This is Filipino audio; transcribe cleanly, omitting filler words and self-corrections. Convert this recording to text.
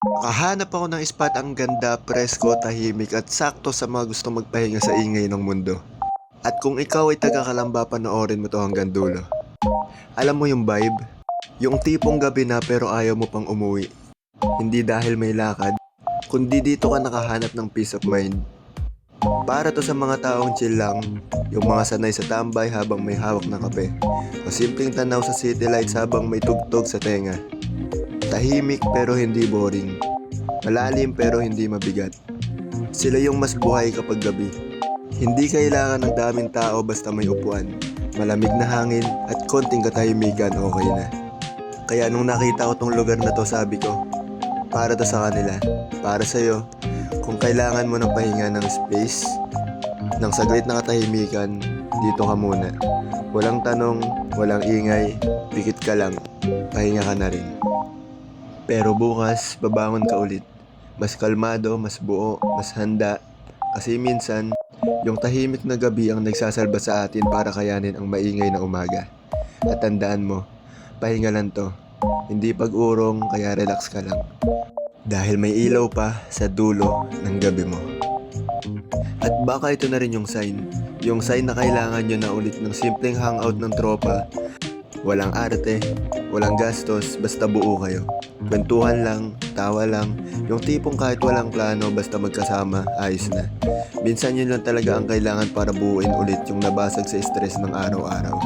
Nakahanap ako ng spot ang ganda, presko, tahimik at sakto sa mga gustong magpahinga sa ingay ng mundo. At kung ikaw ay taga-Kalamba, panoorin mo to hanggang dulo. Alam mo yung vibe? Yung tipong gabi na pero ayaw mo pang umuwi. Hindi dahil may lakad, kundi dito ka nakahanap ng peace of mind. Para to sa mga taong chill lang, yung mga sanay sa tambay habang may hawak na kape, o simpleng tanaw sa city lights habang may tugtog sa tenga. Tahimik pero hindi boring. Malalim pero hindi mabigat. Sila yung mas buhay kapag gabi. Hindi kailangan ng daming tao basta may upuan, malamig na hangin at konting katahimikan, okay na. Kaya nung nakita ko tong lugar na to, sabi ko, para to sa kanila, para sa'yo. Kung kailangan mo ng pahinga ng space, ng saglit na katahimikan, dito ka muna. Walang tanong, walang ingay, pikit ka lang, pahinga ka na rin. Pero bukas, babangon ka ulit. Mas kalmado, mas buo, mas handa. Kasi minsan, yung tahimik na gabi ang nagsasalba sa atin para kayanin ang maingay na umaga. At tandaan mo, pahinga lang to. Hindi pag-urong, kaya relax ka lang. Dahil may ilaw pa sa dulo ng gabi mo. At baka ito na rin yung sign. Yung sign na kailangan nyo na ulit ng simpleng hangout ng tropa. Walang arte, walang gastos, basta buo kayo. Kwentuhan lang, tawa lang, yung tipong kahit walang plano basta magkasama, ayos na. Minsan yun lang talaga ang kailangan para buuin ulit yung nabasag sa stress ng araw-araw.